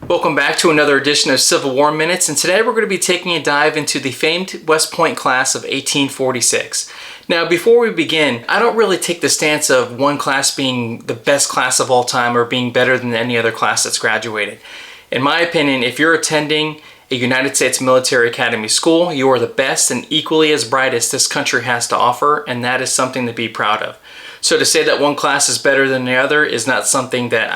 Welcome back to another edition of Civil War Minutes, and today we're going to be taking a dive into the famed West Point class of 1846. Now, before we begin, I don't really take the stance of one class being the best class of all time or being better than any other class that's graduated. In my opinion, if you're attending a United States Military Academy school, you are the best and equally as bright as this country has to offer, and that is something to be proud of. So to say that one class is better than the other is not something that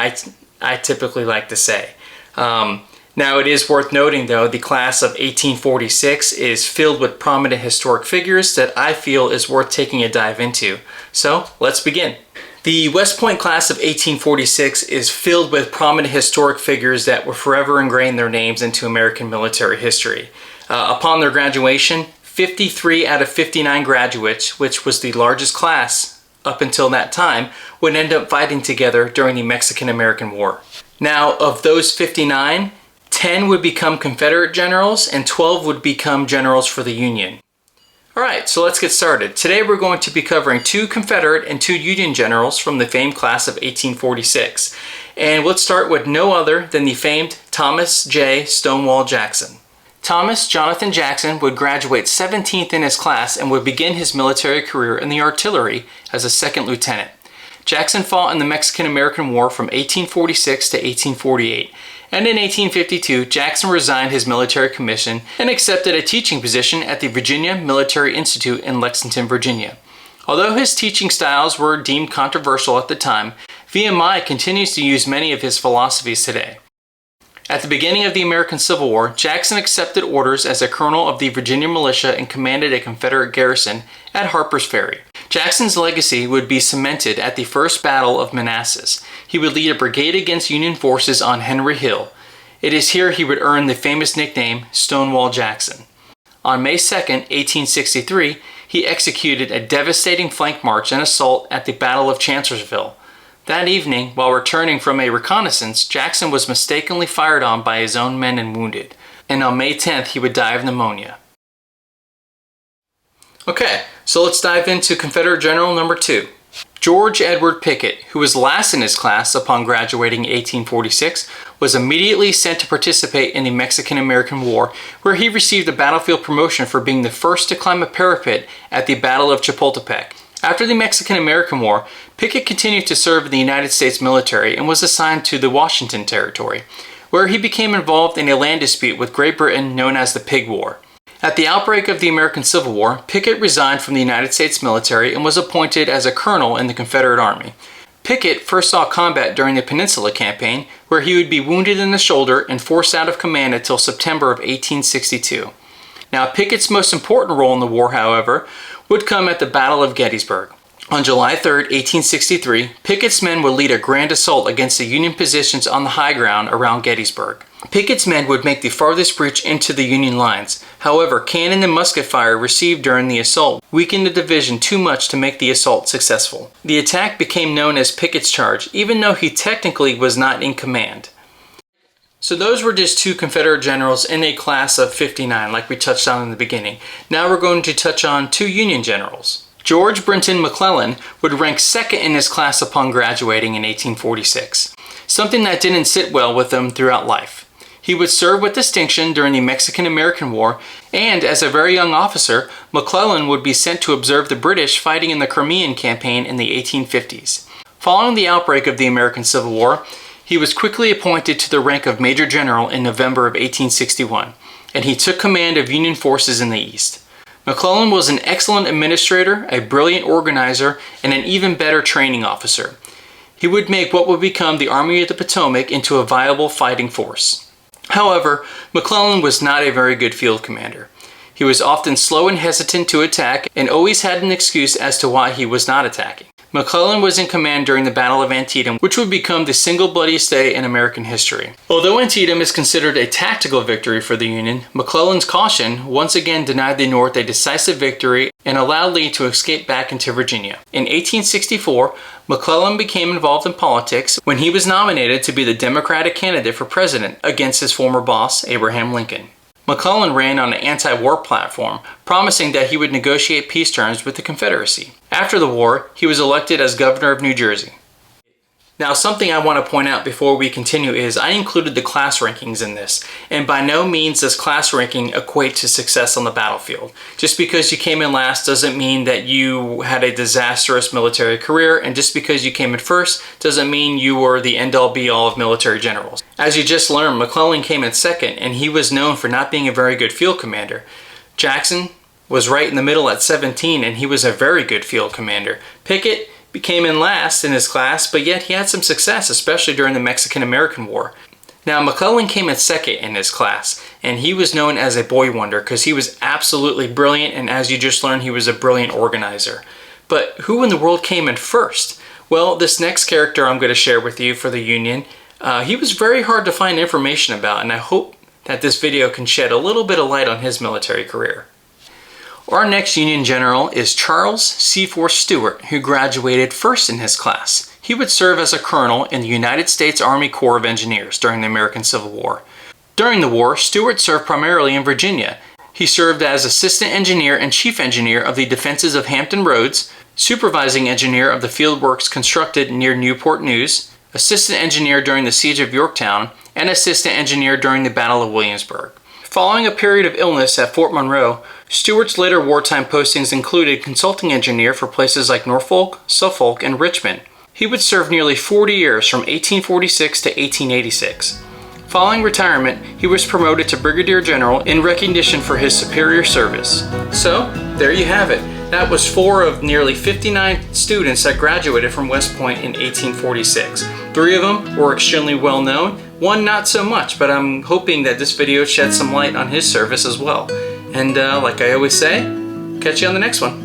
I typically like to say. Now it is worth noting though, the class of 1846 is filled with prominent historic figures that I feel is worth taking a dive into. So let's begin. The West Point class of 1846 is filled with prominent historic figures that will forever ingrain their names into American military history. Upon their graduation, 53 out of 59 graduates, which was the largest class up until that time, would end up fighting together during the Mexican-American War. Now, of those 59, 10 would become Confederate generals and 12 would become generals for the Union. Alright, so let's get started. Today we're going to be covering 2 Confederate and 2 Union generals from the famed class of 1846. And let's start with no other than the famed Thomas J. Stonewall Jackson. Thomas Jonathan Jackson would graduate 17th in his class and would begin his military career in the artillery as a second lieutenant. Jackson fought in the Mexican-American War from 1846 to 1848, and in 1852, Jackson resigned his military commission and accepted a teaching position at the Virginia Military Institute in Lexington, Virginia. Although his teaching styles were deemed controversial at the time, VMI continues to use many of his philosophies today. At the beginning of the American Civil War, Jackson accepted orders as a colonel of the Virginia militia and commanded a Confederate garrison at Harper's Ferry. Jackson's legacy would be cemented at the First Battle of Manassas. He would lead a brigade against Union forces on Henry Hill. It is here he would earn the famous nickname Stonewall Jackson. On May 2, 1863, he executed a devastating flank march and assault at the Battle of Chancellorsville. That evening, while returning from a reconnaissance, Jackson was mistakenly fired on by his own men and wounded. And on May 10th, he would die of pneumonia. Okay, so let's dive into Confederate General number 2. George Edward Pickett, who was last in his class upon graduating in 1846, was immediately sent to participate in the Mexican-American War, where he received a battlefield promotion for being the first to climb a parapet at the Battle of Chapultepec. After the Mexican-American War, Pickett continued to serve in the United States military and was assigned to the Washington Territory, where he became involved in a land dispute with Great Britain known as the Pig War. At the outbreak of the American Civil War, Pickett resigned from the United States military and was appointed as a colonel in the Confederate Army. Pickett first saw combat during the Peninsula Campaign, where he would be wounded in the shoulder and forced out of command until September of 1862. Now, Pickett's most important role in the war, however, would come at the Battle of Gettysburg. On July 3, 1863, Pickett's men would lead a grand assault against the Union positions on the high ground around Gettysburg. Pickett's men would make the farthest breach into the Union lines. However, cannon and musket fire received during the assault weakened the division too much to make the assault successful. The attack became known as Pickett's Charge, even though he technically was not in command. So those were just 2 Confederate generals in a class of 59, like we touched on in the beginning. Now we're going to touch on 2 Union generals. George Brinton McClellan would rank second in his class upon graduating in 1846, something that didn't sit well with him throughout life. He would serve with distinction during the Mexican-American War, and as a very young officer, McClellan would be sent to observe the British fighting in the Crimean Campaign in the 1850s. Following the outbreak of the American Civil War, he was quickly appointed to the rank of Major General in November of 1861, and he took command of Union forces in the East. McClellan was an excellent administrator, a brilliant organizer, and an even better training officer. He would make what would become the Army of the Potomac into a viable fighting force. However, McClellan was not a very good field commander. He was often slow and hesitant to attack and always had an excuse as to why he was not attacking. McClellan was in command during the Battle of Antietam, which would become the single bloodiest day in American history. Although Antietam is considered a tactical victory for the Union, McClellan's caution once again denied the North a decisive victory and allowed Lee to escape back into Virginia. In 1864, McClellan became involved in politics when he was nominated to be the Democratic candidate for president against his former boss, Abraham Lincoln. McClellan ran on an anti-war platform, promising that he would negotiate peace terms with the Confederacy. After the war, he was elected as governor of New Jersey. Now, something I want to point out before we continue is I included the class rankings in this, and by no means does class ranking equate to success on the battlefield. Just because you came in last doesn't mean that you had a disastrous military career, and just because you came in first doesn't mean you were the end-all be-all of military generals. As you just learned, McClellan came in second, and he was known for not being a very good field commander. Jackson was right in the middle at 17, and he was a very good field commander. Pickett came in last in his class, but yet he had some success, especially during the Mexican-American War. Now, McClellan came in second in his class, and he was known as a boy wonder because he was absolutely brilliant, and as you just learned, he was a brilliant organizer. But who in the world came in first? Well, this next character I'm going to share with you for the Union, he was very hard to find information about, and I hope that this video can shed a little bit of light on his military career. Our next Union general is Charles C4 Stewart, who graduated first in his class. He would serve as a colonel in the United States Army Corps of Engineers during the American Civil War. During the war, Stewart served primarily in Virginia. He served as assistant engineer and chief engineer of the defenses of Hampton Roads, supervising engineer of the field works constructed near Newport News, assistant engineer during the siege of Yorktown, and assistant engineer during the Battle of Williamsburg. Following a period of illness at Fort Monroe, Stewart's later wartime postings included consulting engineer for places like Norfolk, Suffolk, and Richmond. He would serve nearly 40 years from 1846 to 1886. Following retirement, he was promoted to Brigadier General in recognition for his superior service. So, there you have it. That was 4 of nearly 59 students that graduated from West Point in 1846. 3 of them were extremely well known, 1 not so much, but I'm hoping that this video sheds some light on his service as well. And like I always say, catch you on the next one.